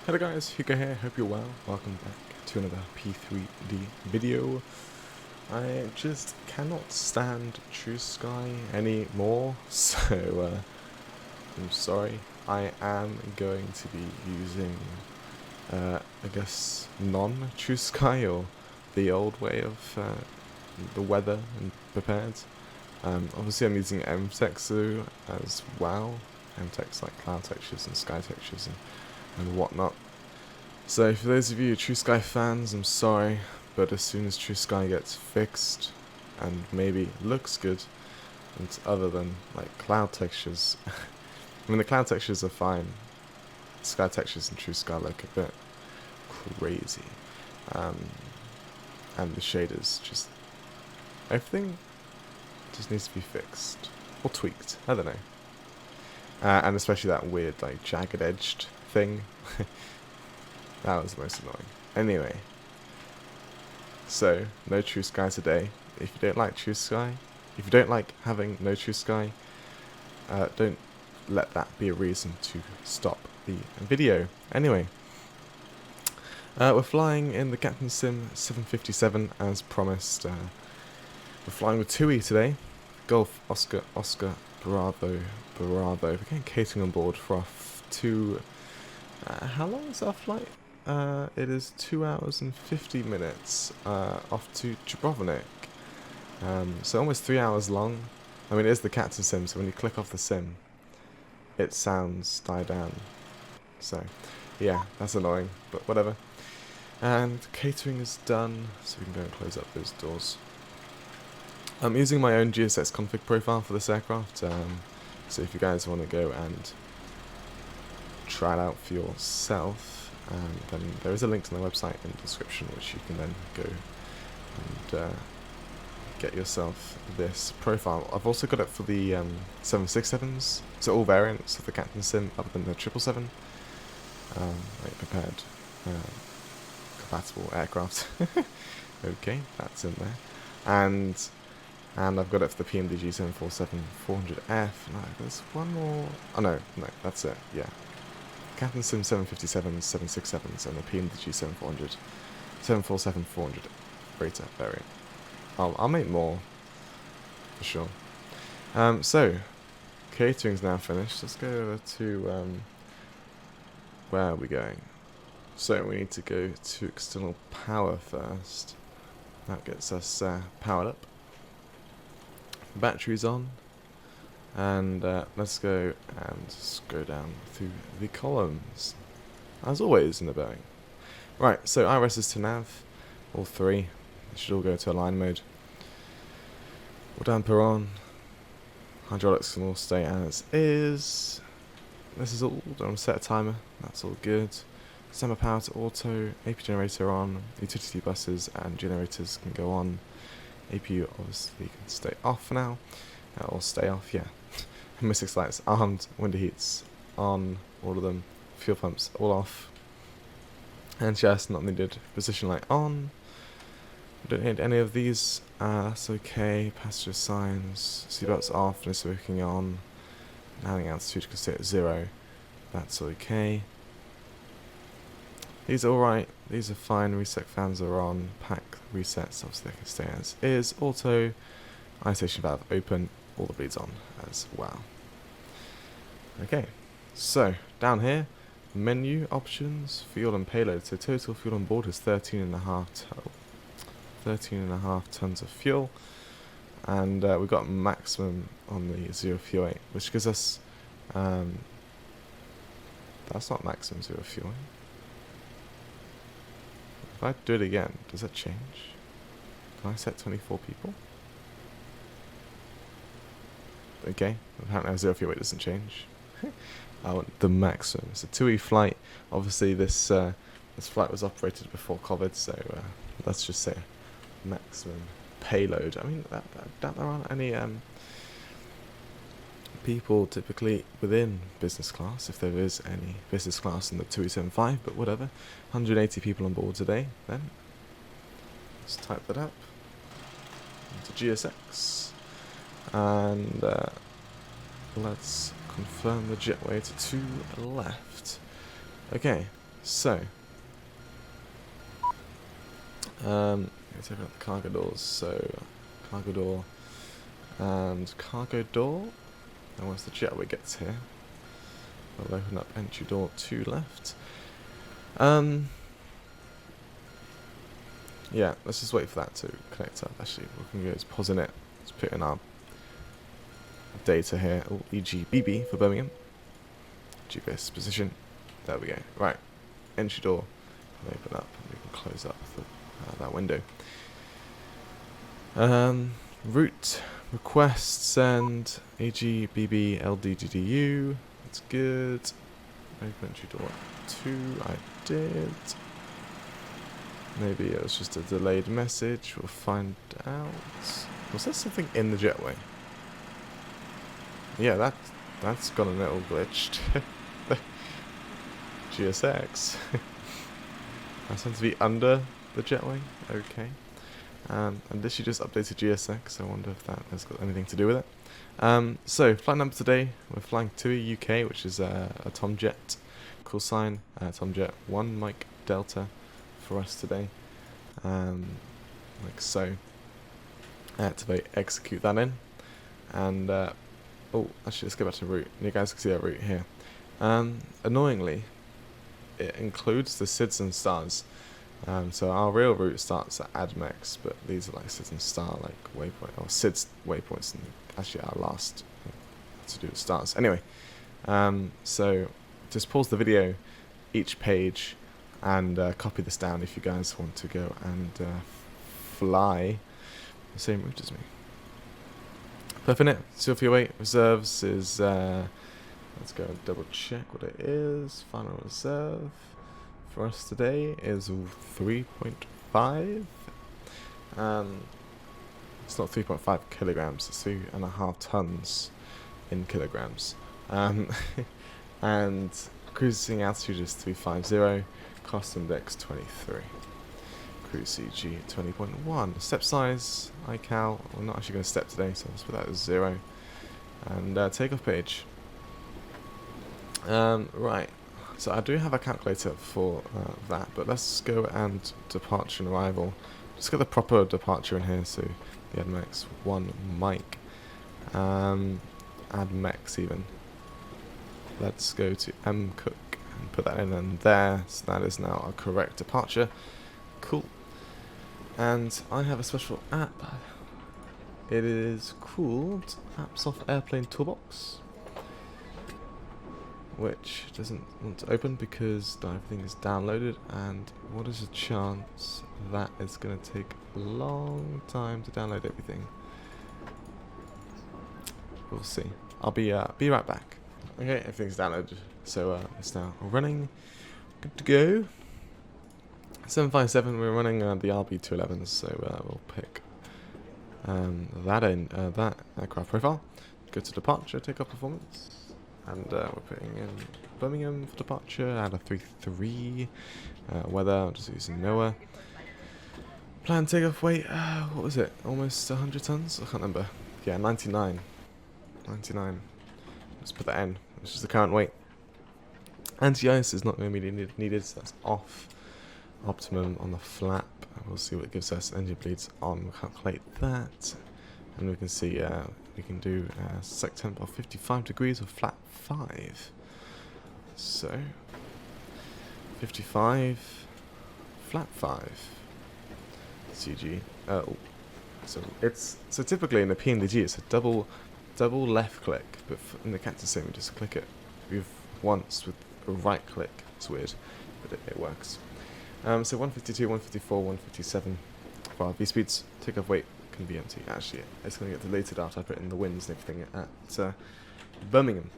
Hello guys, Hugo here, hope you're well. Welcome back to another P3D video. I just cannot stand True Sky anymore, so I'm sorry. I am going to be using, I guess, non-True Sky, or the old way of the weather and prepared. Obviously I'm using MTexu as well. MTex like cloud textures and sky textures and whatnot. So for those of you True Sky fans, I'm sorry, but as soon as True Sky gets fixed and maybe looks good, and other than like cloud textures, I mean the cloud textures are fine. Sky textures in True Sky look a bit crazy, and the shaders just everything just needs to be fixed or tweaked. I don't know. And especially that weird, like, jagged-edged thing. That was the most annoying. Anyway. So, no True Sky today. If you don't like True Sky, if you don't like having no True Sky, don't let that be a reason to stop the video. Anyway. We're flying in the Captain Sim 757 as promised. We're flying with TUI today. Golf, Oscar, Bravo. We're getting catering on board for our how long is our flight? It is 2 hours and 50 minutes off to Dubrovnik. So almost 3 hours long. I mean, it is the Captain Sim, so when you click off the sim, it sounds die down. So, yeah, that's annoying, but whatever. And catering is done, so we can go and close up those doors. I'm using my own GSX config profile for this aircraft, so if you guys want to go and try it out for yourself, then there is a link to my website in the description, which you can then go and get yourself this profile. I've also got it for the 767s, so all variants of the Captain Sim other than the 777, like prepared compatible aircraft. Okay, that's in there, and I've got it for the P3Dv5 No, there's one more. Oh no, that's it. Yeah, Captain Sim 757s, 767s, and the P3Dv5 747-400 freighter variant. I'll make more for sure. So catering's now finished. Let's go over to where are we going? So we need to go to external power first. That gets us powered up. Batteries on, and let's go and scroll down through the columns, as always in the Boeing. Right, so IRS to nav, all three. They should all go to align mode. All damper on. Hydraulics can all stay as is. This is all done. Set a timer. That's all good. Summer power to auto. AP generator on. Utility buses and generators can go on. APU obviously can stay off for now, or stay off, yeah. Mystics lights armed, window heats on, all of them. Fuel pumps all off. And just not needed. Position light on. Don't need any of these. That's okay. Passenger signs. Seatbelts off. No smoking on. Landing altitude can stay at 0. That's okay. These are alright, these are fine, reset fans are on, pack resets, obviously they can stay as is, auto, ionization valve open, all the bleeds on as well. Okay, so down here, menu options, fuel and payload. So total fuel on board is 13.5 tons of fuel, and we've got maximum on the 0 fuel, which gives us, that's not maximum 0 fuel. If I do it again, does that change? Can I set 24 people? Okay, apparently 0 fuel weight doesn't change. I want the maximum. It's a TUI flight. Obviously this this flight was operated before COVID, so let's just say maximum payload. I mean, that there aren't any people typically within business class, if there is any business class in the 275, but whatever. 180 people on board today, then. Let's type that up into GSX, and let's confirm the jet weight to left. Okay, So, let's open up the cargo doors. So, cargo door and cargo door. And once the jetway gets here, we'll open up entry door 2 left. Yeah, let's just wait for that to connect up. Actually, we can go pause in it. Let's put in our data here. Oh, EGBB for Birmingham. GPS position. There we go. Right, entry door. Open up. We can close up that window. Route request send EGBB-LDDU. That's good. Open entry door 2. I did. Maybe it was just a delayed message. We'll find out. Was there something in the jetway? Yeah, that's got a little glitched. GSX. That's meant to be under the jetway. Okay. And this you just updated GSX. I wonder if that has got anything to do with it. So flight number today, we're flying TUI UK, which is a Tomjet. Call sign Tomjet 1 Mike Delta for us today. Like so. Activate, execute that in, and oh, actually, let's go back to route. You guys can see our route here. Annoyingly, it includes the SIDS and stars. So our real route starts at Admex, but these are like SIDS and star like waypoint or SIDS waypoints, and actually our last to do with stars. Anyway, so just pause the video, each page, and copy this down if you guys want to go and fly the same route as me. Perfect. It. Still for your weight. Reserves is let's go and double check what it is. Final reserve for us today is 3.5. It's not 3.5 kilograms. It's 3.5 tons in kilograms. And cruising altitude is 350. Cost index 23. Cruise CG 20.1. Step size, iCal. We're not actually going to step today, so let's put that as 0. And takeoff page. Right. So I do have a calculator for that, but let's go and departure and arrival. Just get the proper departure in here. So the Admex 1 Mike. Admex even. Let's go to mcook and put that in and there. So that is now our correct departure. Cool. And I have a special app. It is called Apps Off Airplane Toolbox, which doesn't want to open because everything is downloaded, and what is the chance that it's going to take a long time to download everything? We'll see. I'll be right back. Okay, everything's downloaded, so it's now running. Good to go. 757, we're running the RB211s, so we'll pick that aircraft profile. Go to departure, takeoff performance, and we're putting in Birmingham for departure. Add a 3-3. Weather, I'm just using NOAA. Planned takeoff weight, what was it? Almost 100 tons? I can't remember. Yeah, 99. 99. Let's put that in. This is the current weight. Anti-ice is not going to be needed, so that's off. Optimum on the flap. We'll see what it gives us. Engine bleeds on. We'll calculate that. And we can see we can do sec temp of 55 degrees with flap 5. So 55 flap 5 CG. So typically in the PNDG it's a double left click, but in the Cactus sim we just click it once with a right click. It's weird, but it works. So 152, 154, 157 for our V-speeds. Takeoff weight can be empty. Actually, it's going to get deleted after I put in the winds and everything at Birmingham.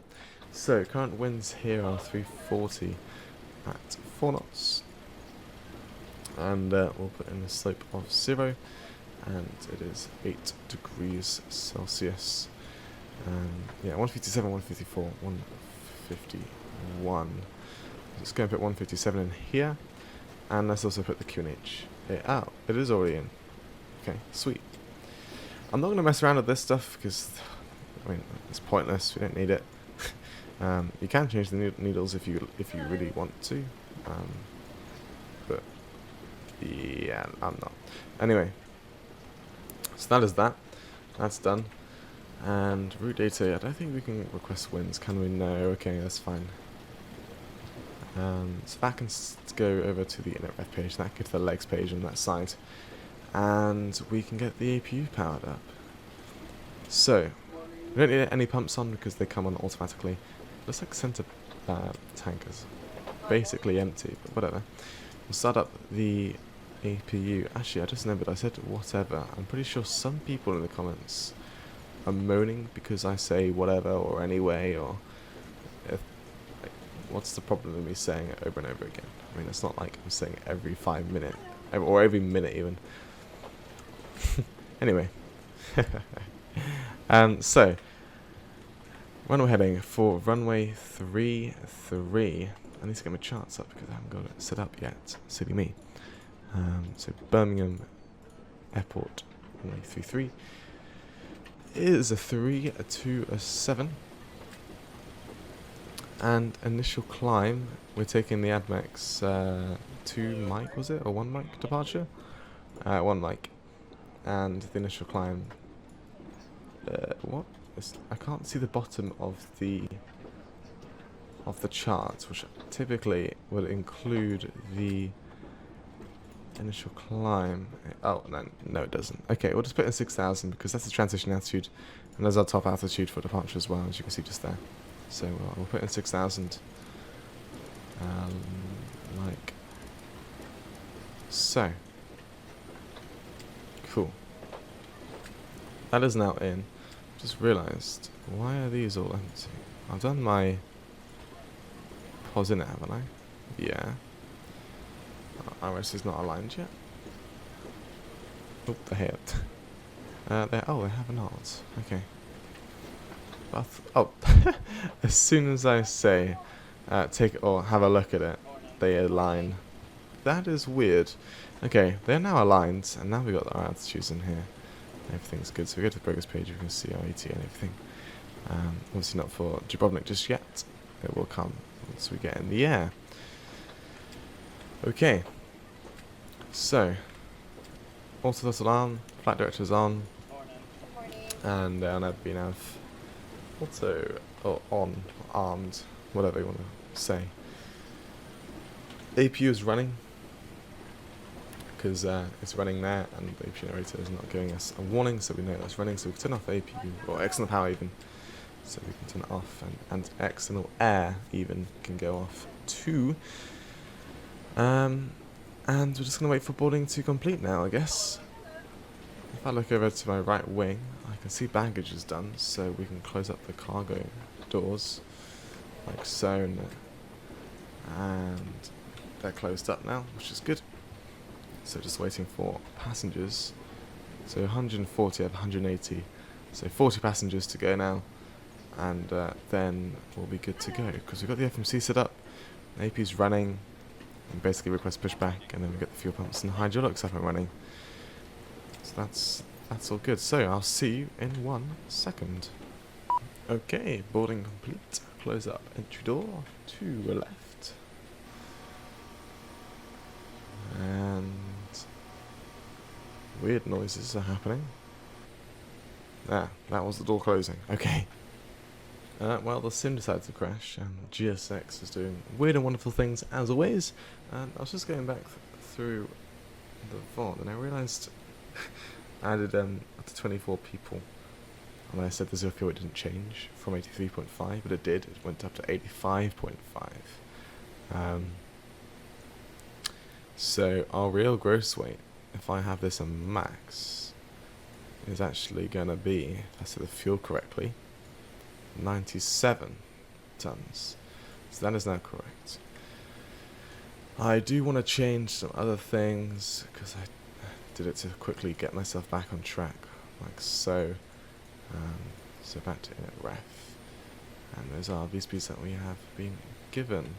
So current winds here are 340 at 4 knots. And we'll put in a slope of 0. And it is 8 degrees Celsius. Yeah, 157, 154, 151. Let's go and put 157 in here. And let's also put the QNH out. It is already in. Okay, sweet. I'm not going to mess around with this stuff because, I mean, it's pointless. We don't need it. You can change the needles if you really want to, But yeah, I'm not. Anyway, so that is that. That's done. And route data, I don't think we can request wins, can we? No, okay, that's fine. So that can go over to the init page, that can go to the legs page on that side. And we can get the APU powered up. So, we don't need any pumps on because they come on automatically. Looks like center tank is basically empty, but whatever. We'll start up the APU. Actually, I just remembered I said whatever. I'm pretty sure some people in the comments are moaning because I say whatever or anyway, or if, like, what's the problem with me saying it over and over again? I mean, it's not like I'm saying it every 5 minutes, or every minute even. Anyway. So, runway heading for runway 33. I need to get my charts up because I haven't got it set up yet. Silly me. So Birmingham Airport, runway 33. It is a 3 to a 7. And initial climb, we're taking the AdMax 2 mic, was it? Or 1 mic departure? 1 mic. And the initial climb, what? I can't see the bottom of the charts, which typically would include the initial climb. Oh, no, it doesn't. Okay, we'll just put in 6,000 because that's the transition altitude, and there's our top altitude for departure as well, as you can see just there. So we'll put in 6,000, like so. Cool. That is now in. Just realised, why are these all empty? I've done my pause in it, haven't I? Yeah. iOS is not aligned yet. Oh, they hit. They have not. Okay. Oh, as soon as I say take it or have a look at it, they align. That is weird. Okay, they're now aligned, and now we've got our altitudes in here. Everything's good. So we go to the progress page, we can see our ET and everything. Obviously not for Dubrovnik just yet. It will come once we get in the air. Okay. So, autothrottle on, flight director's on, and on BNAV auto or on, armed, whatever you want to say. APU is running because it's running there, and the APU generator is not giving us a warning, so we know that's running. So we can turn off the APU or external power even, so we can turn it off, and external air even can go off too. And we're just going to wait for boarding to complete now, I guess. If I look over to my right wing, I can see baggage is done, so we can close up the cargo doors, like so, and they're closed up now, which is good. So just waiting for passengers. So 140 out of 180, so 40 passengers to go now, and then we'll be good to go, because we've got the FMC set up, AP's running, and basically request pushback, and then we get the fuel pumps and hydraulics up and running. So that's all good. So I'll see you in 1 second. Okay, boarding complete. Close up entry door to the left. And weird noises are happening. Ah, that was the door closing. Okay. Well, the sim decided to crash, and GSX is doing weird and wonderful things as always. And I was just going back through the VOD, and I realised I added up to 24 people. And I said the zero fuel didn't change from 83.5, but it did. It went up to 85.5. So our real gross weight, if I have this on max, is actually going to be, if I set the fuel correctly, 97 tons. So that is now correct. I do want to change some other things, because I did it to quickly get myself back on track, like so. So back to init ref, and those are VSPs that we have been given.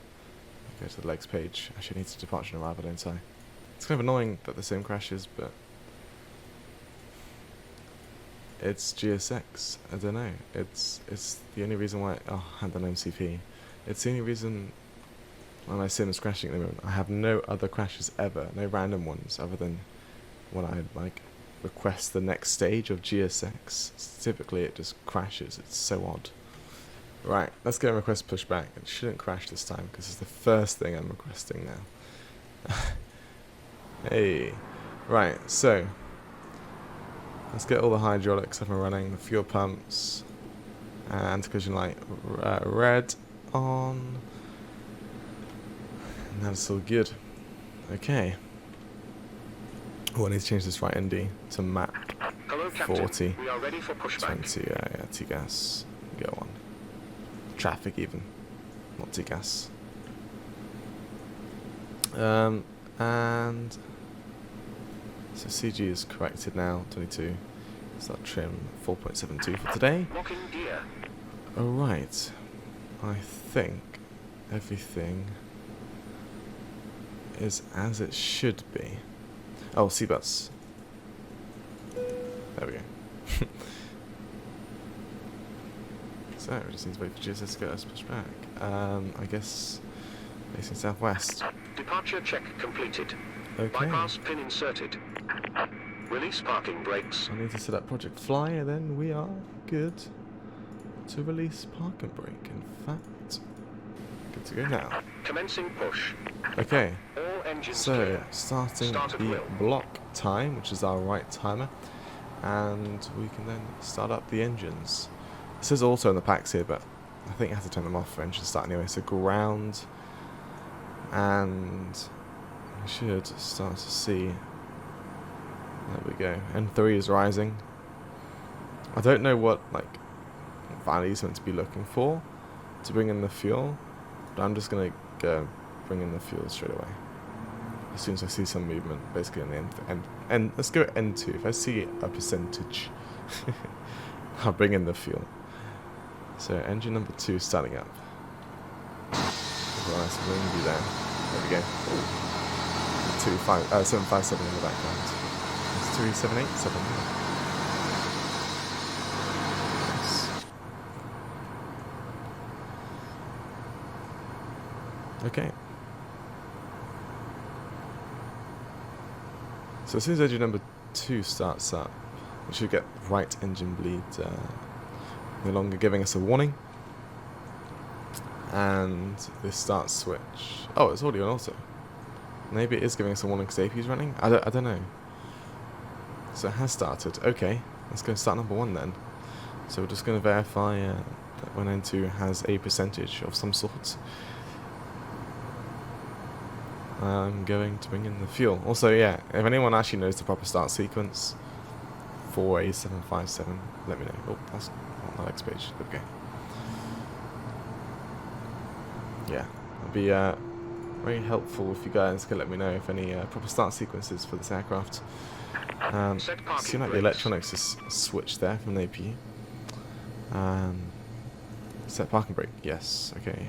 Go to the legs page. Actually, I need to departure and arrival, don't I? It's kind of annoying that the sim crashes, but it's GSX. I don't know. It's the only reason why. Oh, and an MCP. It's the only reason when my sim is crashing at the moment. I have no other crashes ever, no random ones, other than when I like request the next stage of GSX. Typically it just crashes. It's so odd. Right, let's go and request pushback. It shouldn't crash this time because it's the first thing I'm requesting now. Hey, right, so let's get all the hydraulics up and running, the fuel pumps, anti-collision light red on, and that's all good. Okay. Oh, I need to change this right ND to map. Hello, 40. we are ready for pushback. 20, yeah, T-gas. Go on. Traffic even, not T-gas. And so CG is corrected now, 22. Start trim 4.72 for today. Locking gear. Alright, I think everything is as it should be. Oh, seatbelts. There we go. So, we just need to wait for GSS to get us pushed back. I guess facing southwest. Departure check completed. Okay. Bypass pin inserted. Release parking brakes. I need to set up Project Fly, and then we are good to release park and brake. In fact, good to go now. Commencing push. Okay. All engines So, clear. starting Start at the will. block time, which is our right timer, and we can then start up the engines. This is also in the packs here, but I think I have to turn them off for engine start anyway. So ground, and we should start to see. There we go. N3 is rising. I don't know what like values meant to be looking for to bring in the fuel, but I'm just gonna go bring in the fuel straight away as soon as I see some movement. Basically, in the end, let's go at N2. If I see a percentage, I'll bring in the fuel. So engine number 2 starting up. Nice windy there. There we go. 757 in the background. It's 3787. Nice. Okay. So as soon as engine number 2 starts up, we should get right engine bleed. No longer giving us a warning, and this start switch. Oh, it's already on auto. Maybe it is giving us a warning because AP is running. I don't know. So it has started. Okay, let's go start number 1 then. So we're just going to verify that when N2 has a percentage of some sort. I'm going to bring in the fuel. Also, yeah, if anyone actually knows the proper start sequence for a 757, let me know. Oh, that's on the next page. Okay. Yeah, it'd be very helpful if you guys could let me know if any proper start sequences for this aircraft. Seem like the electronics is switched there from the APU. Set parking brake. Yes. Okay.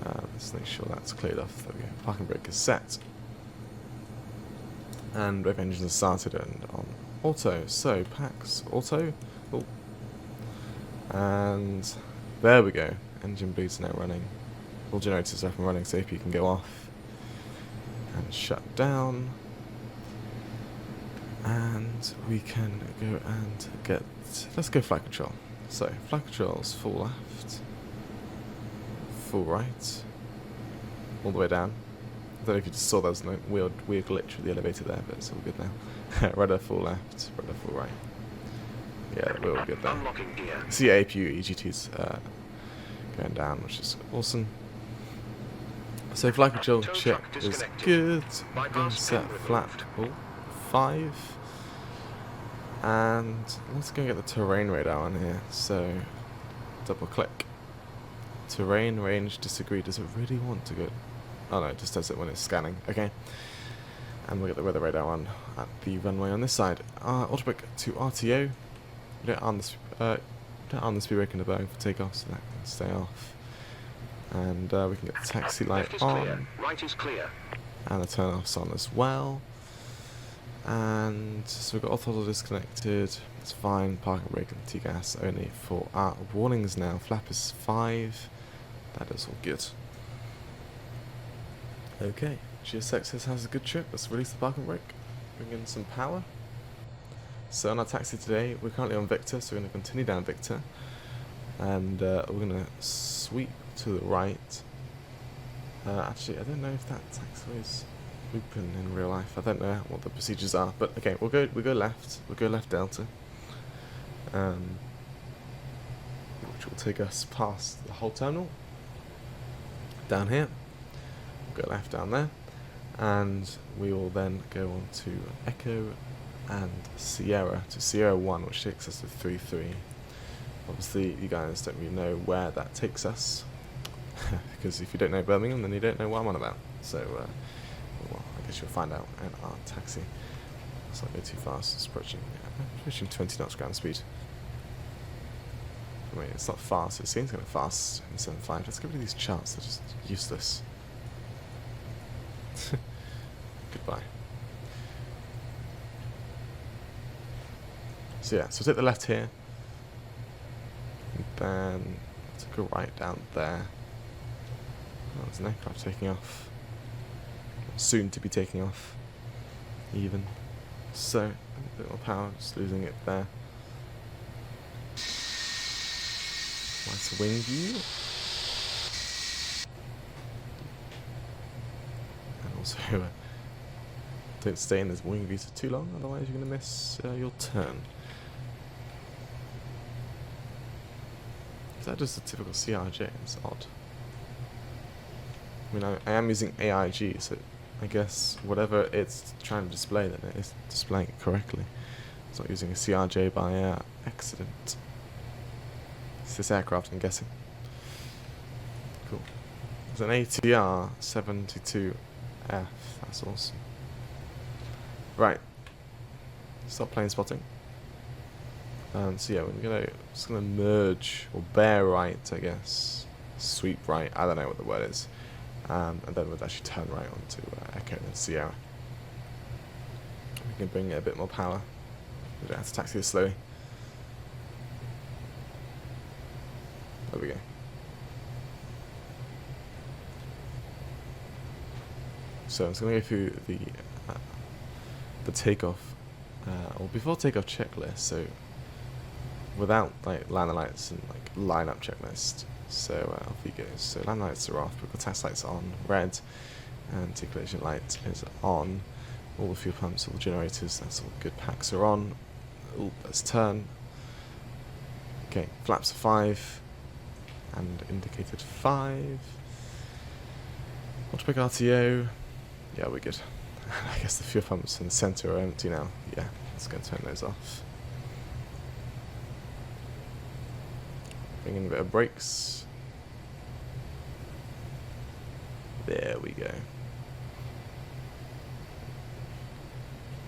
Let's make sure that's cleared off. There we go. Parking brake is set. And both engines are started and on auto. So, packs, auto. Oh. And there we go. Engine bleeds now running. All generators up and running so AP can go off. And shut down. And we can go and get... Let's go flight control. So, flight control's full left. Full right, all the way down. I don't know if you just saw there was no weird glitch with the elevator there, but it's all good now. Rudder full left, rudder full right. Yeah, we're all good there. Unlocking gear. See APU EGT's going down, which is awesome. So flight control check is good. I'm going to set flat 5. And let's go get the terrain radar on here. So double click. Terrain range disagree. Does it really want to go? Oh no, it just does it when it's scanning. Okay. And we'll get the weather radar on at the runway on this side. Autopic to RTO. We don't arm the speed brake in the Boeing for takeoff, so that can stay off. And we can get the taxi light on. Clear. Right is clear. And the turn-offs on as well. And so we've got all throttle disconnected. It's fine. Parking brake and T-gas only for our warnings now. Flap is 5. That is all good. Okay, GSX says has a good trip. Let's release the parking brake. Bring in some power. So on our taxi today, we're currently on Victor, so we're going to continue down Victor. And we're going to sweep to the right. Actually, I don't know if that taxiway is open in real life. I don't know what the procedures are, but okay, we'll go left. We'll go left Delta, which will take us past the whole terminal. Down here, we'll go left down there, and we will then go on to Echo and Sierra to Sierra 1, which takes us to 33. Obviously, you guys don't really know where that takes us. Because if you don't know Birmingham, then you don't know what I'm on about. So, well, I guess you'll find out in our taxi. Let's not go too fast. It's approaching 20 knots ground speed. I mean, it's not fast. It seems kind of fast in 7.5. Let's get rid of these charts. They're just useless. Goodbye. So yeah, so take the left here. And then take a right down there. Oh, there's an aircraft taking off. Soon to be taking off. Even. So, a bit more power, just losing it there. Nice wing view. And also, don't stay in this wing view for too long, otherwise you're going to miss your turn. Is that just a typical CRJ? It's odd. I mean, I am using AIG, so I guess whatever it's trying to display, then it is displaying it correctly. It's not using a CRJ by accident. It's this aircraft, I'm guessing. Cool. There's an ATR 72F. That's awesome. Right. Stop plane spotting. So yeah, we're just gonna merge or bear right, I guess. Sweep right. I don't know what the word is. And then we'll actually turn right onto Echo and Sierra. We can bring it a bit more power. We don't have to taxi this slowly. There we go. So I'm just going to go through the takeoff, or before takeoff checklist. So without like landing lights and like lineup checklist. So off he goes. So land lights are off, but the task lights are on, red, and articulation light is on. All the fuel pumps, all the generators, that's all good. Packs are on. Ooh, let's turn. Okay, flaps are 5, and indicated 5. Autopic RTO. Yeah, we're good. I guess the fuel pumps in the centre are empty now. Yeah, let's go and turn those off. Bring in a bit of brakes. There we go.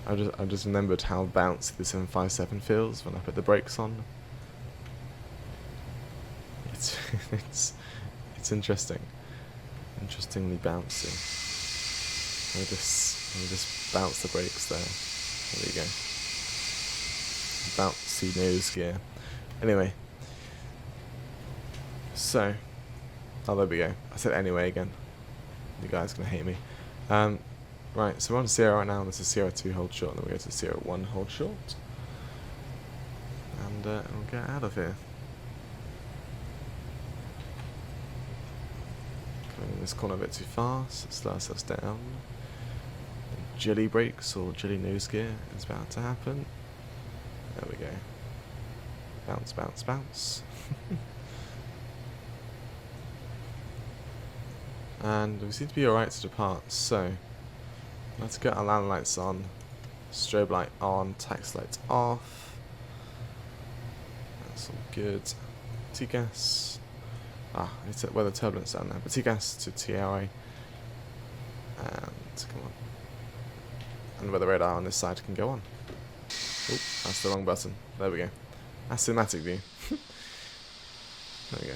I just remembered how bouncy the 757 feels when I put the brakes on. It's interesting. Interestingly bouncy. Let me just bounce the brakes there. There you go. Bouncy nose gear. Anyway. So, oh, there we go. I said anyway again. You guys are going to hate me. Right, so we're on Sierra right now. This is Sierra 2 hold short, and then we go to Sierra 1 hold short. And we'll get out of here. Coming in this corner a bit too fast. Let's slow ourselves down. Jelly brakes or jelly nose gear is about to happen. There we go. Bounce, bounce, bounce. And we seem to be alright to depart, so let's get our land lights on, strobe light on, tax lights off. That's all good. TGAS. It's weather turbulence down there, but TGAS to TRA. And come on. And weather radar on this side can go on. Oh, that's the wrong button. There we go. That's cinematic view. There we go.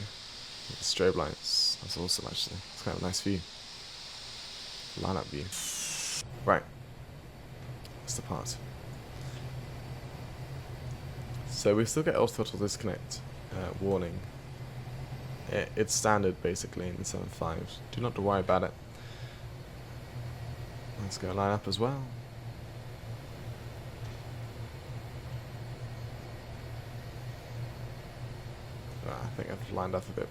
Strobe lights. That's awesome, actually. It's kind of a nice view. Line-up view. Right. That's the part. So we still get auto-throttle disconnect warning. It's standard, basically, in the 7.5. Do not worry about it. Let's go line up as well. I think I've lined up a bit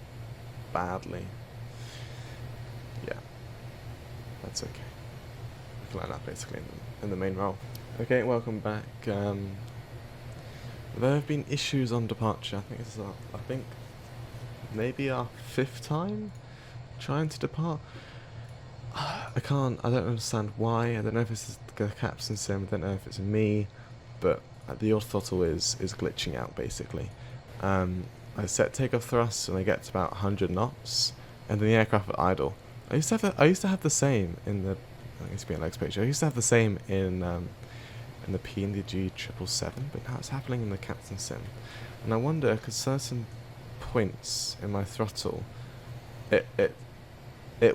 badly. Yeah, that's okay. We can line up basically in the main role. Okay, welcome back. There have been issues on departure. I think this is maybe our 5th time trying to depart. I don't understand why. I don't know if it's the captain sim, I don't know if it's me, but the auto throttle is glitching out basically. I set takeoff thrusts and I get to about 100 knots, and then the aircraft will idle. I used to have the same in the, I used to be on legs picture. I used to have the same in the P3Dv5, but now it's happening in the captain sim, and I wonder because certain points in my throttle, it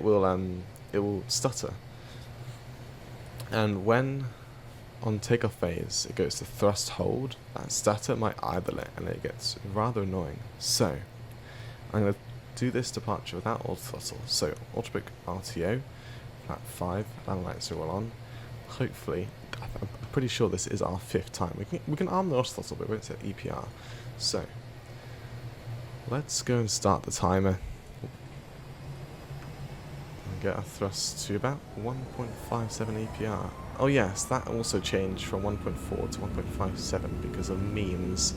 will stutter, and when on takeoff phase it goes to thrust hold, that stutter might idle it, and it gets rather annoying. So I'm going to do this departure without auto throttle. So autopic RTO, flat 5, landing lights are all on. Hopefully, I'm pretty sure this is our 5th time. We can arm the auto throttle, but we won't set EPR. So let's go and start the timer. Get our thrust to about 1.57 EPR. Oh yes, that also changed from 1.4 to 1.57 because of memes.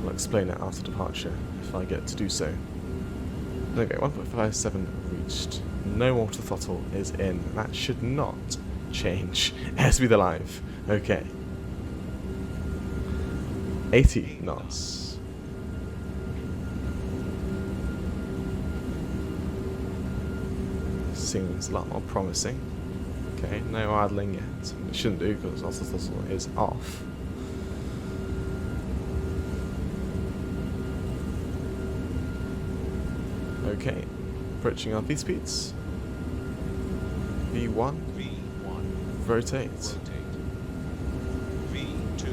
I'll explain it after departure if I get to do so. Okay, 1.57 reached. No auto throttle is in. That should not change. Airspeed alive. Okay. 80 knots. Seems a lot more promising. Okay, no idling yet. It shouldn't do because auto throttle is off. Okay, approaching our V speeds. V1. Rotate. V2.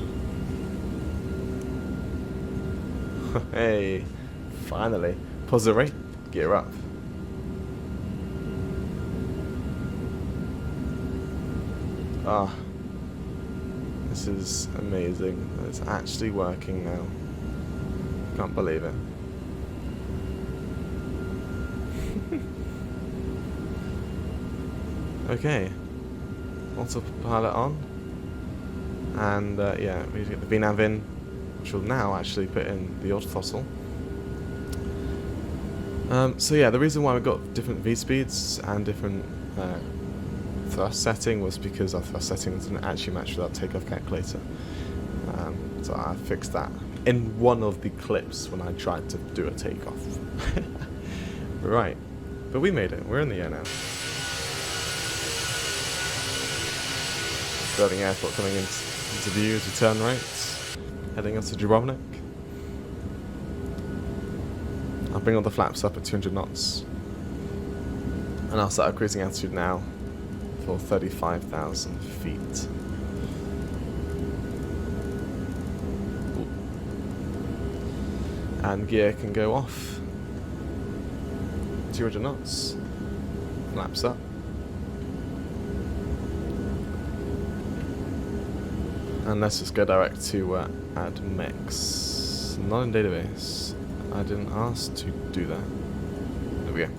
Hey, finally. Pause the rate. Gear up. Ah, this is amazing. It's actually working now. Can't believe it. Okay, autopilot on, and yeah, we need to get the VNav in, which will now actually put in the auto throttle. So yeah, the reason why we got different V speeds and different thrust setting was because our thrust setting didn't actually match with our takeoff calculator. So I fixed that in one of the clips when I tried to do a takeoff. Right, but we made it. We're in the air now. Birmingham Airport coming into view as we turn right, heading up to Dubrovnik. I'll bring all the flaps up at 200 knots, and I'll set our cruising altitude now for 35,000 feet. Ooh. And gear can go off. 200 knots. Flaps up. And let's just go direct to add mix. Not in database. I didn't ask to do that. There we go.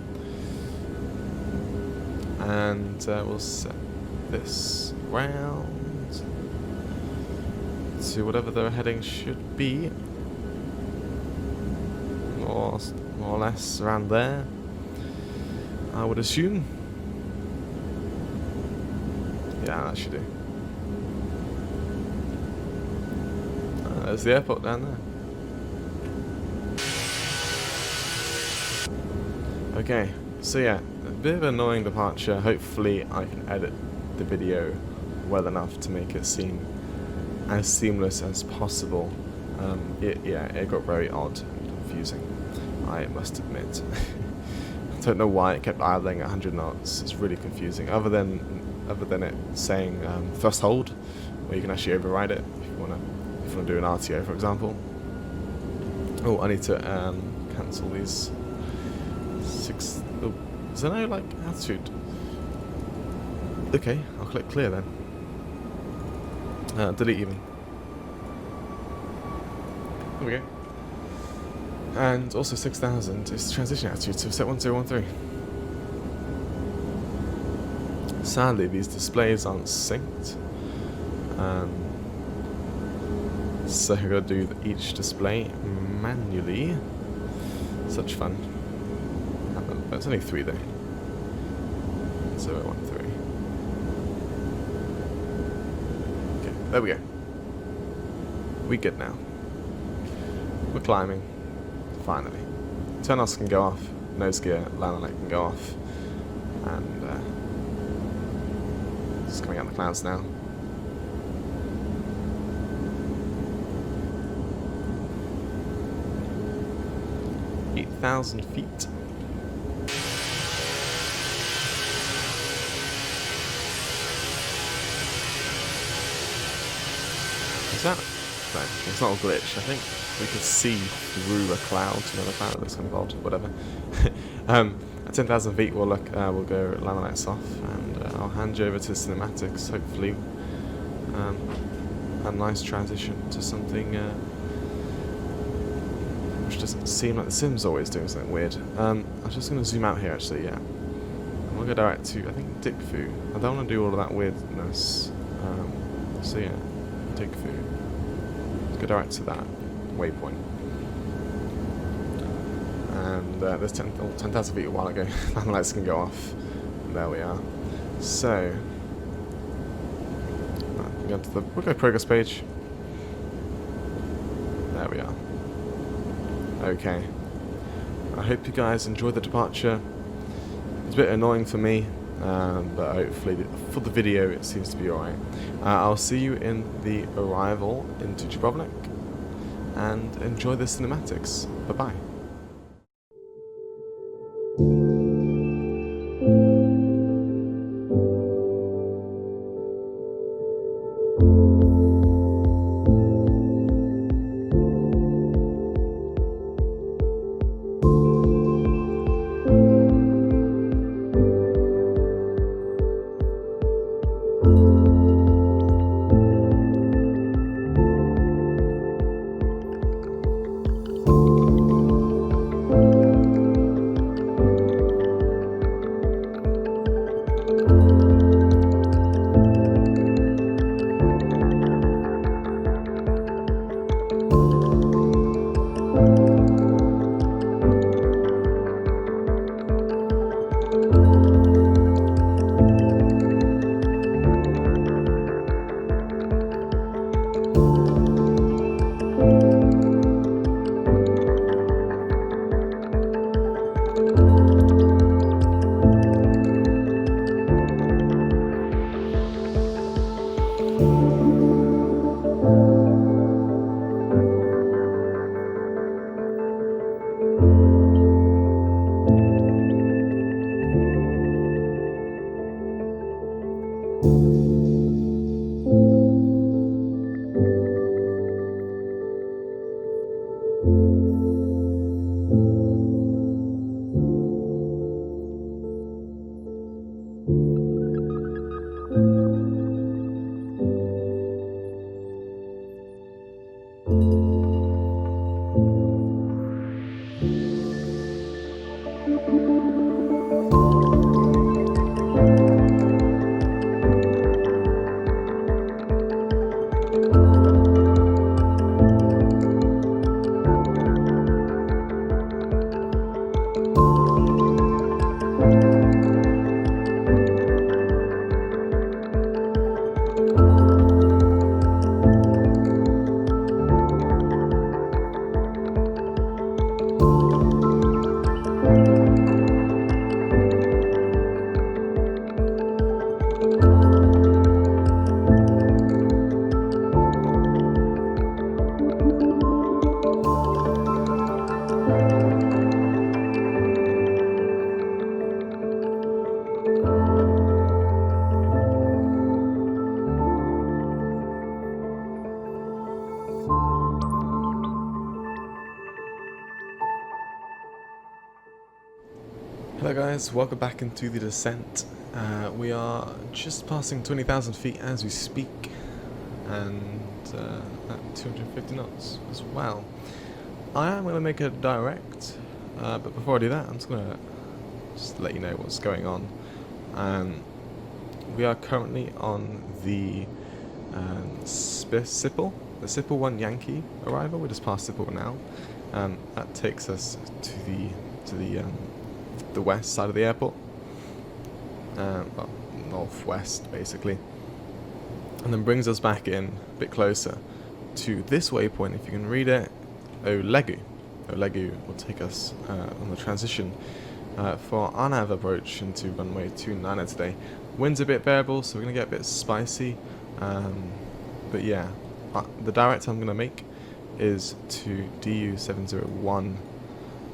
And we'll set this round to whatever the heading should be. More or less around there, I would assume. Yeah, that should do. There's the airport down there. Okay, so yeah, a bit of an annoying departure. Hopefully I can edit the video well enough to make it seem as seamless as possible. It got very odd and confusing, I must admit. I don't know why it kept idling at 100 knots. It's really confusing. Other than it saying thrust hold, where you can actually override it if you want to do an RTO, for example. Oh, I need to cancel these 6. Oh, is there no like altitude? Okay, I'll click clear then. Delete even. There we go. And also 6000 is transition attitude, so set 1013. Sadly, these displays aren't synced. So I've got to do each display manually. Such fun. But it's only 3 though. 013. Okay, there we go. We good now. We're climbing. Finally. Turn-offs can go off. Nose gear, landing light can go off. And just coming out the clouds now. .8,000 feet. Is that? No, it's not a glitch. I think we could see through a cloud to another cloud. It looks kind of odd. Whatever. At 10,000 feet, we'll look. We'll go land the lights off, and I'll hand you over to cinematics. Hopefully, a nice transition to something which doesn't seem like The Sims always doing something weird. I'm just going to zoom out here. Actually, yeah. And we'll go direct to I think Dikfu. I don't want to do all of that weirdness. So yeah, Dikfu. Let's go direct to that waypoint. And there's 10,000 feet a while ago. Land lights can go off. And there we are. So we'll go progress page. There we are. Okay. I hope you guys enjoyed the departure. It's a bit annoying for me, but hopefully for the video it seems to be alright. I'll see you in the arrival into Dubrovnik, and enjoy the cinematics. Bye bye. Hello guys, welcome back into the descent. We are just passing 20,000 feet as we speak, and at 250 knots as well. I am going to make a direct, but before I do that, I'm just going to let you know what's going on. We are currently on the Sipple, the Sipple 1 Yankee arrival. We just passed Sipple now. That takes us to the west side of the airport, well, northwest basically, and then brings us back in a bit closer to this waypoint. If you can read it, Olegu will take us on the transition for our nav approach into runway 29 today. Wind's a bit variable, so we're going to get a bit spicy, but yeah, the direct I'm going to make is to DU701,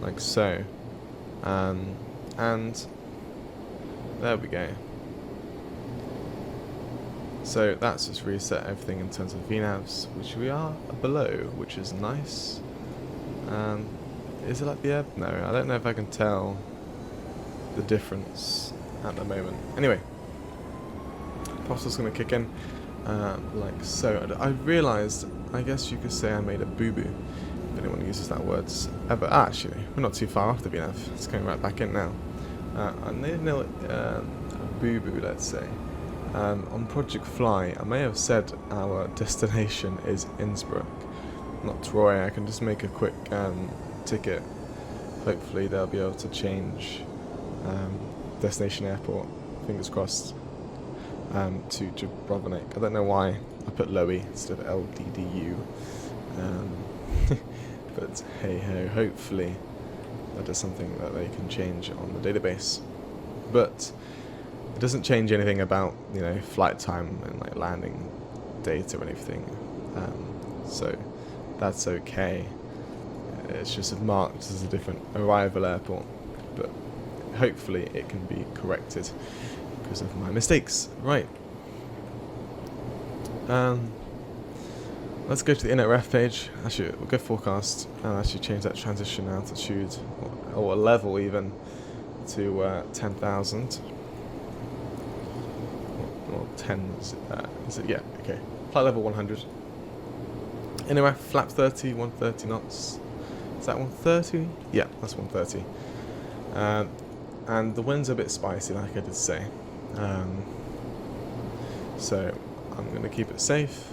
like so, and there we go. So that's just reset everything in terms of VNAVs, which we are below, which is nice. Is it like the air? No, I don't know if I can tell the difference at the moment. Anyway, Postle's going to kick in, like so. I realised, I guess you could say I made a boo-boo, if anyone uses that word ever. Actually, we're not too far off the VNAV. It's going right back in now. I made a boo-boo, let's say. On Project Fly, I may have said our destination is Innsbruck, not Troy. I can just make a quick ticket. Hopefully they'll be able to change destination airport, fingers crossed, to Dubrovnik. I don't know why I put Lowy instead of LDDU, but hey ho, hopefully that is something that they can change on the database. But it doesn't change anything about, you know, flight time and like landing data or anything, so that's okay. It's just marked as a different arrival airport, but hopefully it can be corrected because of my mistakes. Right. Let's go to the inner ref page. Actually, we'll go forecast and actually change that transition altitude or level even to 10,000. Or 10, is it? Yeah, okay. Flight level 100. Inner ref, flap 30, 130 knots. Is that 130? Yeah, that's 130. And the wind's a bit spicy, like I did say. So I'm going to keep it safe.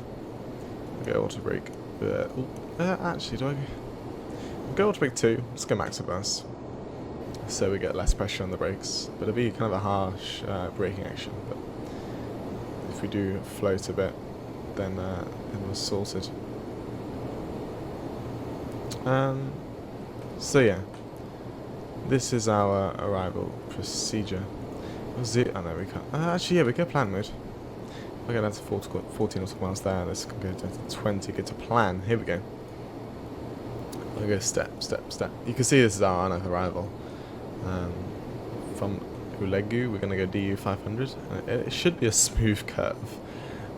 I'll go auto brake. Actually, do I go auto brake 2? Let's go max reverse, so we get less pressure on the brakes. But it'll be kind of a harsh braking action. But if we do float a bit, then it was sorted. So yeah, this is our arrival procedure. Was it? Oh no, we can't. Actually, yeah, we go plan mode. If I go down to 14 nautical miles there, this can go down to 20, go to plan. Here we go. I'll go step. You can see this is our arrival. From Olegu, we're going to go DU500. And it should be a smooth curve.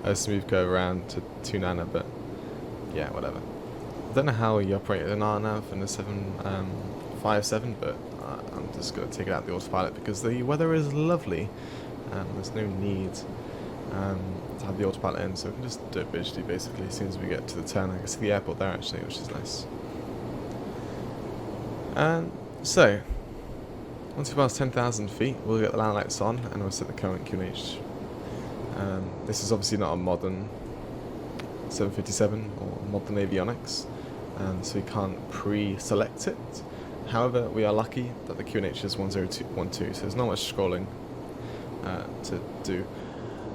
Around to 29, but yeah, whatever. I don't know how you operate an RNAV in a 757, but I'm just going to take it out of the autopilot because the weather is lovely. There's no need to have the autopilot in, so we can just do it visually basically as soon as we get to the turn. I can see the airport there actually, which is nice. So, once we pass 10,000 feet, we'll get the land lights on and we'll set the current QNH. This is obviously not a modern 757 or modern avionics, so we can't pre-select it. However, we are lucky that the QNH is 10212, so there's not much scrolling to do.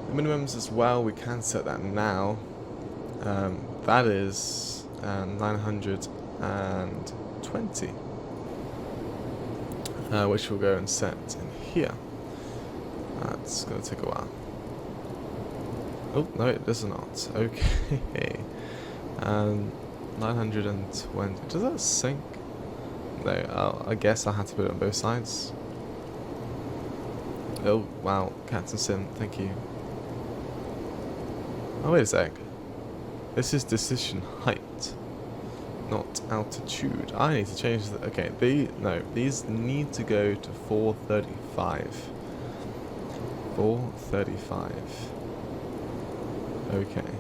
The minimums as well, we can set that now. That is 920, which we'll go and set in here. That's going to take a while. Oh, no, it does not. Okay. 920. Does that sync? No, I guess I had to put it on both sides. Oh, wow. Captain Sim, thank you. Oh, wait a sec. This is decision height, not altitude. I need to change the... Okay, these need to go to 435. 4:35. Okay.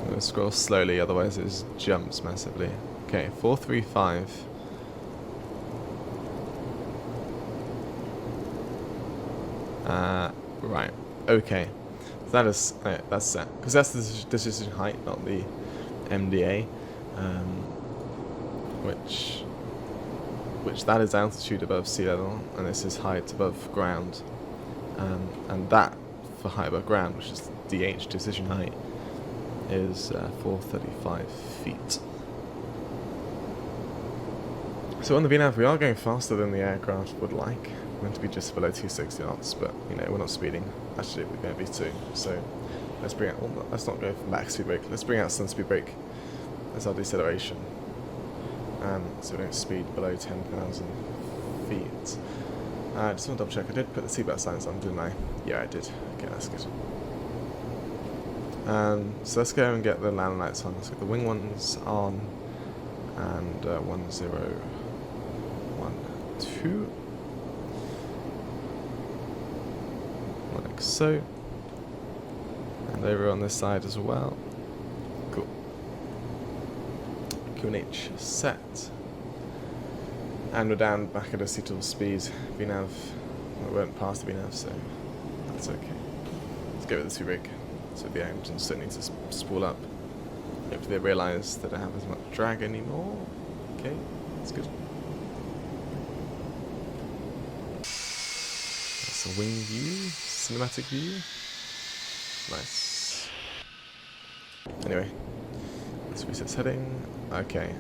I'm gonna scroll slowly, otherwise it just jumps massively. Okay, 4:35. Right. Okay. That is that's set because that's the decision height, not the MDA, which that is altitude above sea level, and this is height above ground, and that for height above ground, which is DH decision height, is 435 feet. So on the VNAV we are going faster than the aircraft would like. We're going to be just below 260 knots, but you know we're not speeding. Actually, we're going to be too. So let's bring out. Well, let's not go for max speed brake. Let's bring out sun speed brake as our deceleration, so we don't speed below 10,000 feet. I just want to double check. I did put the seatbelt signs on, didn't I? Yeah, I did. Okay, that's good. So let's go and get the landing lights on. Let's get the wing ones on, and 1012. Like so, and over on this side as well. Cool. QNH set, and we're down back at a suitable speed. VNAV, we went past the VNAV, so that's okay. Let's go with the speed brake, so the engines don't need to spool up. Hopefully they realise that I don't have as much drag anymore. Okay, that's good. That's a wing view. Cinematic view. Nice. Anyway, let's reset setting. Okay.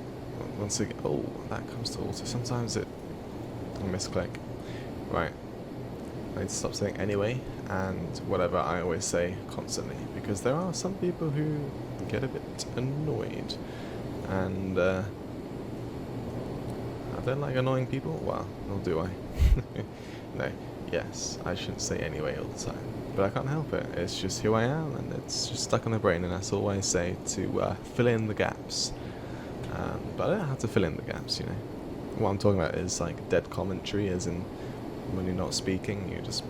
Once again, oh, that comes to auto. Sometimes it I misclick. Right. I need to stop saying anyway and whatever I always say constantly, because there are some people who get a bit annoyed, and I don't like annoying people. Well, nor do I. No. Yes, I shouldn't say anyway all the time, but I can't help it. It's just who I am, and it's just stuck in my brain, and that's all I say to fill in the gaps. But I don't have to fill in the gaps, you know. What I'm talking about is like dead commentary, as in when you're not speaking, you just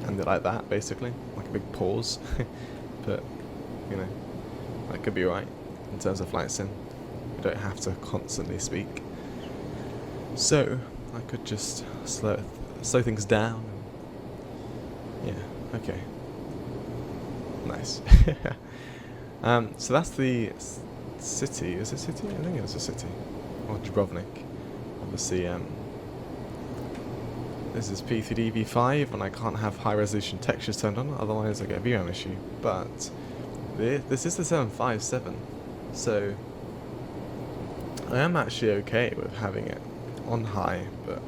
end it like that, basically, like a big pause. But you know, that could be right in terms of flight sim. You don't have to constantly speak. So I could just slow things down. Yeah, okay. Nice. So that's the city. Is it city? I think it's a city. Or Dubrovnik. Obviously, this is P3Dv5, and I can't have high resolution textures turned on, otherwise I get a VRAM issue. But this is the 757, so I am actually okay with having it on high, but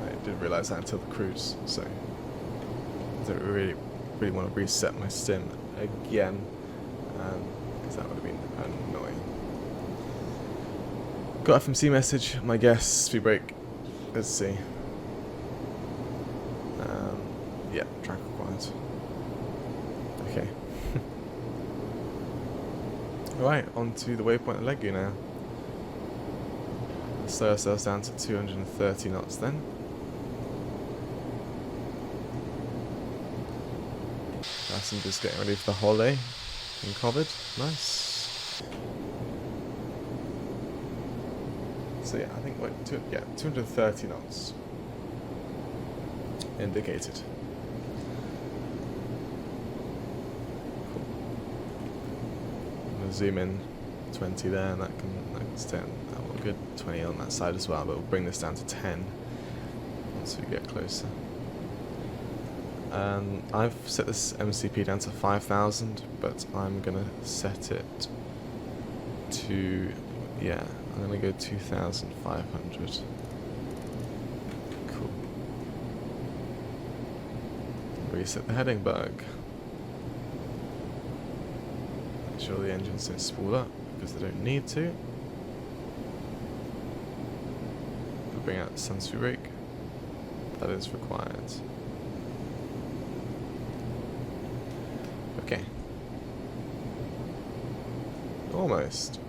I didn't realise that until the cruise, so I don't really want to reset my sim again, because that would have been annoying. Got FMC message, my guess, speed brake, let's see. Yeah, track required. Okay. Alright, on to the waypoint at Legu now. Let's slow ourselves down to 230 knots then. Passengers getting ready for the holiday in COVID. Nice. So yeah, I think 230 knots indicated. Cool. I'm gonna zoom in 20 there, and that can stay on good 20 on that side as well, but we'll bring this down to 10 once we get closer. I've set this MCP down to 5,000, but I'm gonna set it to, yeah, I'm gonna go 2,500. Cool. Reset the heading bug. Make sure the engines don't spool up, because they don't need to. Bring out the sun speed brake. That is required. Okay. Almost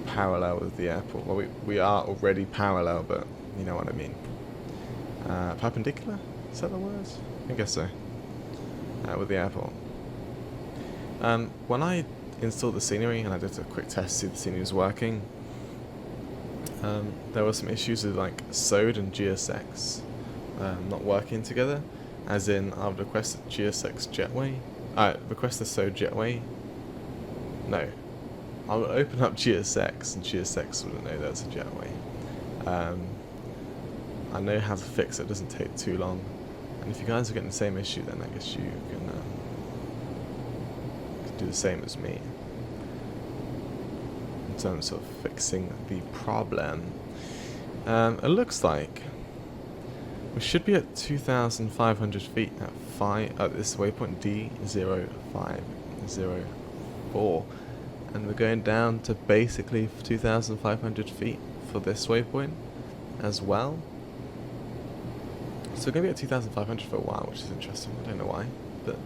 parallel with the airport. Well, we are already parallel, but you know what I mean. Perpendicular? Is that the word? I guess so. With the airport. When I installed the scenery and I did a quick test to see if the scenery was working, there were some issues with like SOD and GSX not working together. As in, I would request a GSX jetway. Request a SOD jetway. No. I would open up GSX and GSX wouldn't know there's a jetway. I know how to fix it, doesn't take too long. And if you guys are getting the same issue, then I guess you can do the same as me in terms of fixing the problem. It looks like we should be at 2,500 feet at this waypoint D0504, and we're going down to basically 2,500 feet for this waypoint as well. So we're going to be at 2,500 for a while, which is interesting. I don't know why, but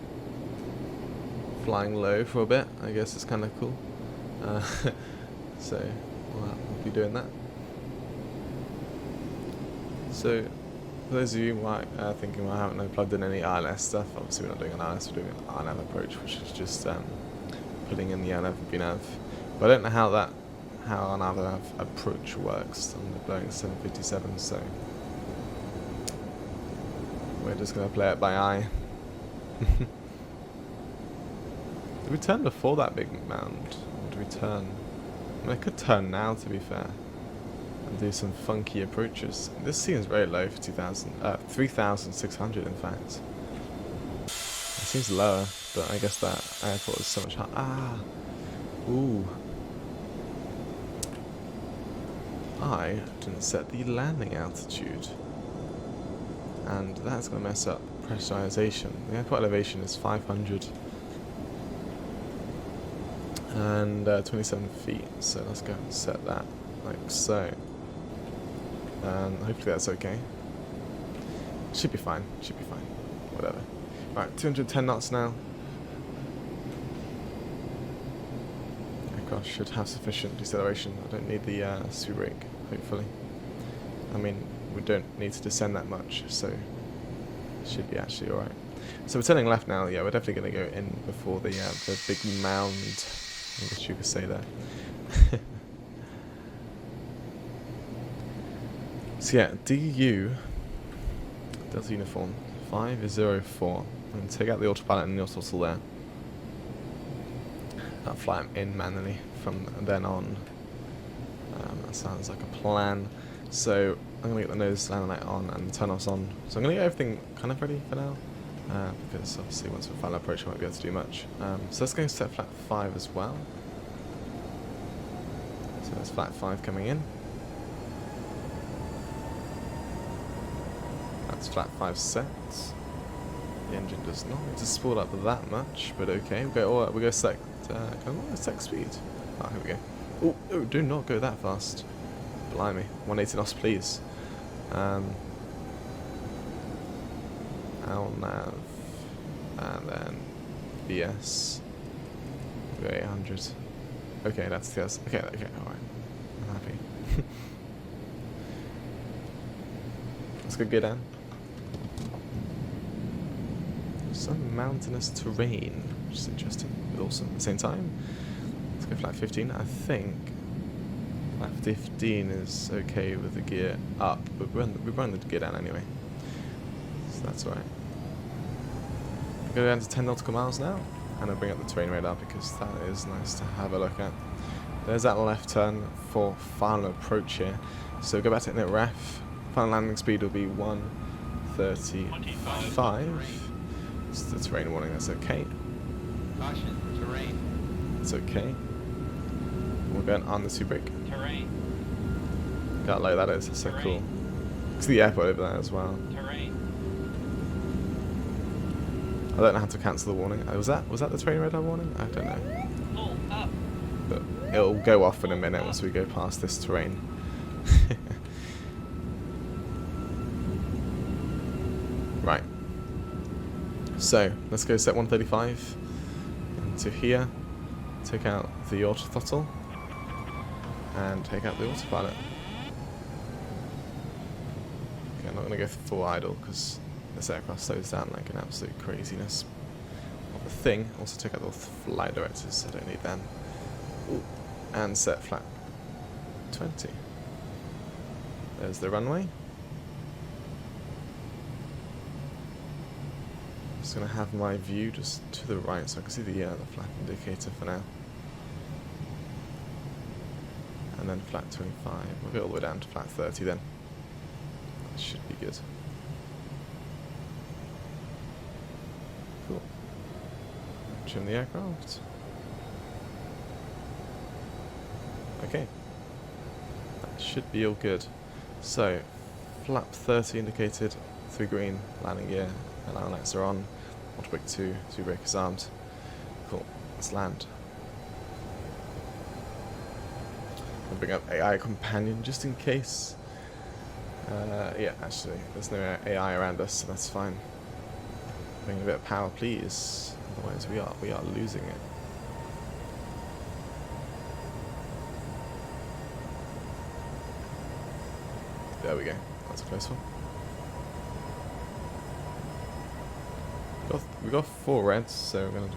flying low for a bit, I guess it's kind of cool. So we'll be doing that. So for those of you who are thinking, well, I haven't plugged in any ILS stuff, obviously we're not doing an ILS, we're doing an RNAV approach, which is just putting in the RNAV and BNAV. But I don't know how an RNAV approach works on the Boeing 757, so we're just going to play it by eye. Did we turn before that big mound? Or did we turn? I mean, I could turn now, to be fair, and do some funky approaches. This seems very low for 3,600 in fact. It seems lower, but I guess that airport is so much higher. Ah! Ooh. I didn't set the landing altitude. And that's going to mess up pressurization. The airport elevation is 500 and 27 feet, so let's go and set that like so, and hopefully that's okay. Should be fine, whatever. Right, 210 knots now. Aircraft should have sufficient deceleration. I don't need the sous brake, hopefully. I mean, we don't need to descend that much, so it should be actually alright. So we're turning left now. Yeah, we're definitely going to go in before the big mound, I guess you could say that. So yeah, DU Delta Uniform 504. I'm going to take out the autopilot and the throttle there. I'll fly them in manually from then on. That sounds like a plan. So I'm going to get the nose landing light on and the turn-offs on. So I'm going to get everything kind of ready for now, because obviously once we final approach I won't be able to do much. So let's go set flat 5 as well. So that's flat 5 coming in. That's flat 5 set. The engine does not need to spool up that much, but okay. We go select, select speed. Oh, here we go. Oh, do not go that fast. Blimey, 180 knots, please. LNAV, and then BS. We go 800. Okay, that's the okay, alright. I'm happy. Let's go down. Some mountainous terrain, which is interesting, but also at the same time. Let's go flat 15. I think flat 15 is okay with the gear up, but we run the gear down anyway, so that's alright. We'll go down to 10 nautical miles now, and I'll bring up the terrain radar because that is nice to have a look at. There's that left turn for final approach here. So go back to inlet ref. Final landing speed will be 135. It's the terrain warning, that's okay. Caution, terrain. It's okay. We're going on the sous brake. Terrain. God, like that is, that's so cool. It's the airport over there as well. Terrain. I don't know how to cancel the warning. Was that the terrain radar warning? I don't know. Pull up. But it'll go off in a minute once we go past this terrain. Right. So let's go set 135 into here. Take out the auto throttle. and take out the autopilot. Okay, I'm not going to go full idle because this aircraft slows down like an absolute craziness. Not the thing. Also take out the flight directors, I don't need them. Ooh. And set flap 20. There's the runway. Just going to have my view just to the right so I can see the flap indicator for now. And then flat 25. We'll go all the way down to flat 30 then. That should be good. Cool. Trim the aircraft. Okay. That should be all good. So, flap 30 indicated, 3 green, landing gear, allowing lights are on, auto brake 2, 2 brakes armed. Cool, let's land. I'll bring up AI companion just in case. Yeah, actually, there's no AI around us, so that's fine. Bring a bit of power, please. Otherwise, we are losing it. There we go. That's a close one. We got 4 reds, so we're gonna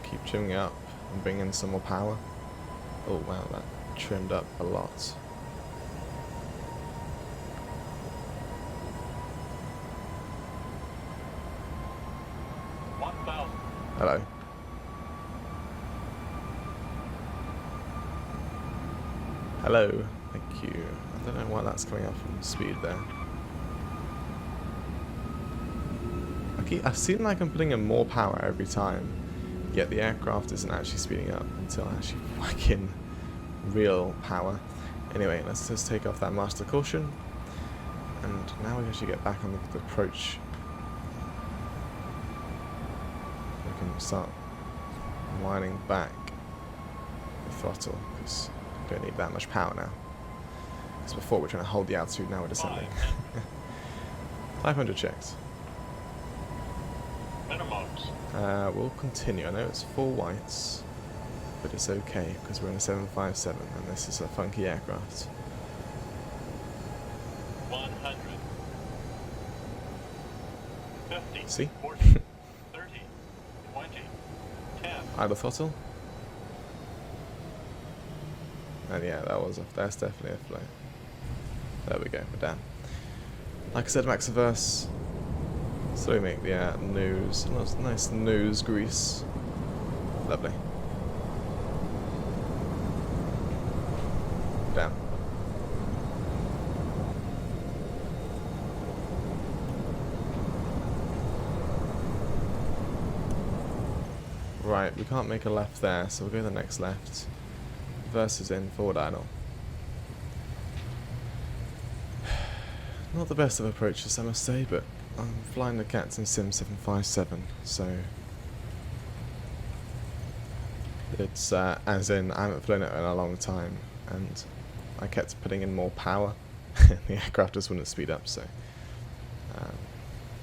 keep trimming it up and bring in some more power. Oh wow, that trimmed up a lot. Hello. Hello. Thank you. I don't know why that's coming up from speed there. I seem like I'm putting in more power every time, yet the aircraft isn't actually speeding up until I actually whack in real power. Anyway, let's just take off that master caution, and now we actually get back on the approach. We can start winding back the throttle, because we don't need that much power now. Because before we're trying to hold the altitude, now we're descending. 500 checked. We'll continue. I know it's 4 whites, but it's okay because we're in a 757 and this is a funky aircraft. 100. 50. See? 40. 30. 20. 10. Idle throttle. And yeah, that's definitely a flow. There we go, we're down. Like I said, max reverse. So we make the nose, nice nose grease. Lovely. Down. Right, we can't make a left there, so we'll go to the next left. Versus in forward idle. Not the best of approaches, I must say, but I'm flying the Captain Sim 757, so it's as in I haven't flown it in a long time, and I kept putting in more power, and the aircraft just wouldn't speed up. So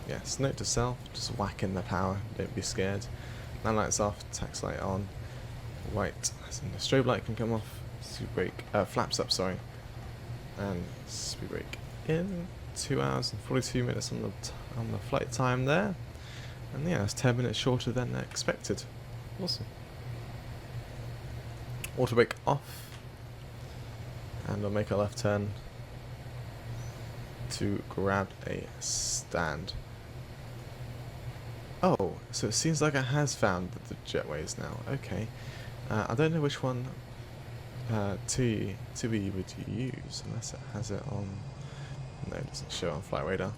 yes, note to self: just whack in the power. Don't be scared. Land lights off, tax light on, white. As in the strobe light can come off. Speed brake, flaps up, sorry, and speed brake in. 2 hours and 42 minutes on the flight time there, and yeah, it's 10 minutes shorter than expected. Awesome. Auto brake off, and we'll make a left turn to grab a stand. Oh, so it seems like it has found the jetways now. Okay, I don't know which one TUI would use unless it has it on. No, it doesn't show on flight radar.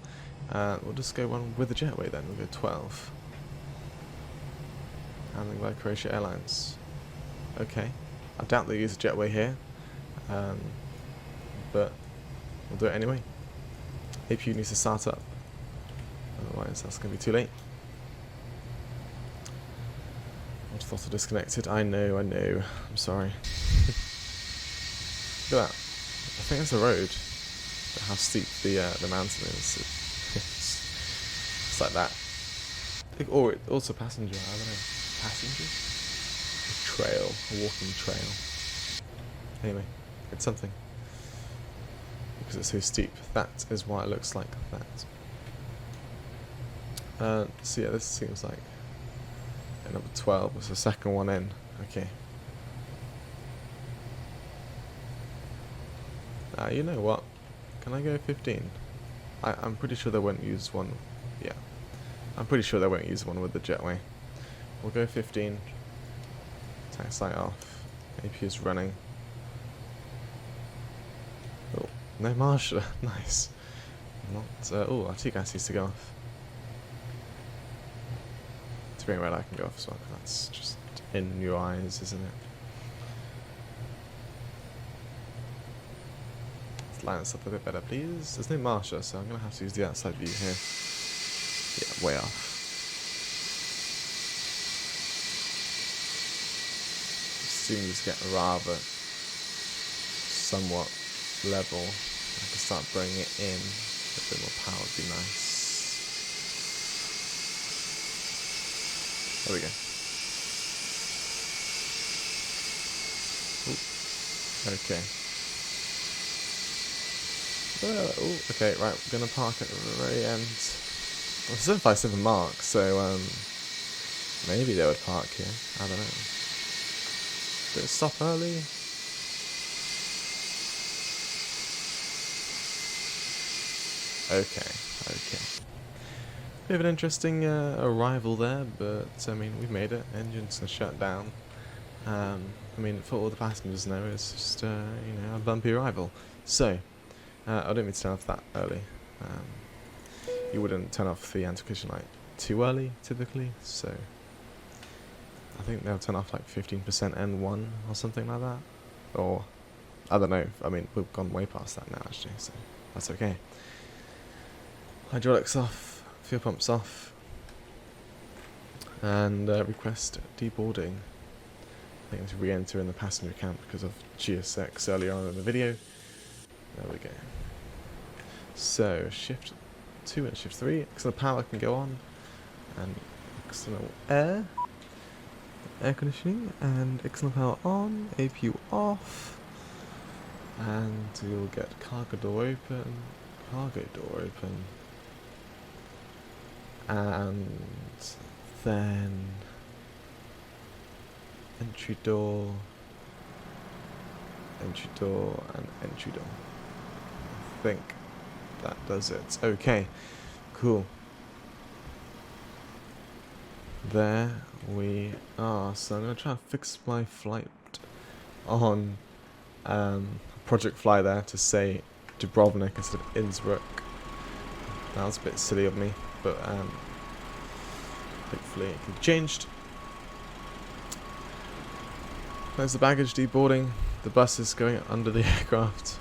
We'll just go one with the jetway then. We'll go 12. Handling by Croatia Airlines. Okay. I doubt they use a jetway here. But we'll do it anyway. APU needs to start up. Otherwise that's going to be too late. Throttle disconnected. I know. I'm sorry. Look at that. I think that's a road. How steep the mountain is. It's like that. Or also passenger, I don't know. Passenger? A trail, a walking trail. Anyway, It's something. Because it's so steep. That is why it looks like that. So yeah, this seems like number 12 was the second one in. Okay. You know what? Can I go 15? I'm pretty sure they won't use one. Yeah. I'm pretty sure they won't use one with the jetway. We'll go 15. Tax light off. AP is running. Oh, no marshal. Nice. Not. Oh, our T-gas needs to go off. To be red, I can go off as well. That's just in your eyes, isn't it? Let's line this up a bit better, please. There's no marshal, so I'm gonna have to use the outside view here. Yeah, way off. Seems to get rather somewhat level. I can start bringing it in. A bit more power would be nice. There we go. Ooh. Okay. Oh, okay, right, we're gonna park at the very end. Well, it's 757 mark, so maybe they would park here. I don't know. Did it stop early? Okay. Bit of an interesting arrival there, but I mean, we've made it. Engine's gonna shut down. I mean, for all the passengers know, it's just you know, a bumpy arrival. So, I don't mean to turn off that early. You wouldn't turn off the anti-collision light too early, typically. So, I think they'll turn off like 15% N1 or something like that. Or, I don't know. I mean, we've gone way past that now, actually. So, that's okay. Hydraulics off, fuel pumps off, and request deboarding. I think to re-enter in the passenger camp because of GSX earlier on in the video. There we go. So shift 2 and shift 3, external power can go on, and external air conditioning, and external power on, APU off, and you'll get cargo door open, and then entry door, and entry door. I think that does it. Okay, cool. There we are. So I'm going to try and fix my flight on Project Fly there to say Dubrovnik instead of Innsbruck. That was a bit silly of me, but hopefully it can be changed. There's the baggage deboarding. The bus is going under the aircraft.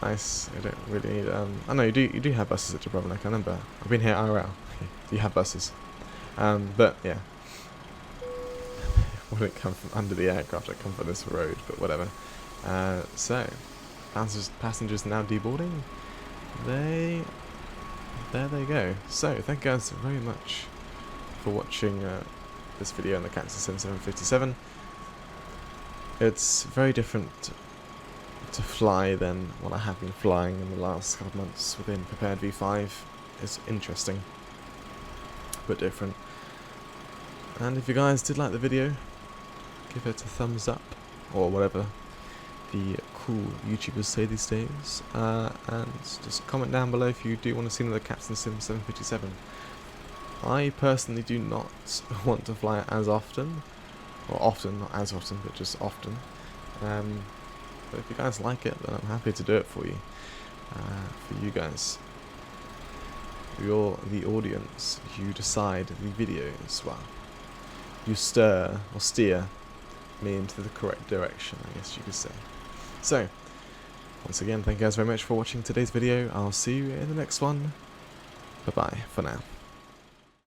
Nice. I don't really need. I know you do have buses at Dubrovnik. I remember. I've been here IRL. You have buses. But yeah, wouldn't come from under the aircraft. I come from this road, but whatever. So passengers now deboarding. There they go. So thank you guys very much for watching this video on the Cactus 757. It's very different to fly than what I have been flying in the last couple of months within P3Dv5. It's interesting, but different. And if you guys did like the video, give it a thumbs up, or whatever the cool YouTubers say these days, and just comment down below if you do want to see another Captain Sim 757. I personally do not want to fly it as often, or often, not as often, but just often. But if you guys like it, then I'm happy to do it for you. For you guys. You're the audience. You decide the videos. Well, you steer me into the correct direction, I guess you could say. So, once again, thank you guys very much for watching today's video. I'll see you in the next one. Bye-bye for now.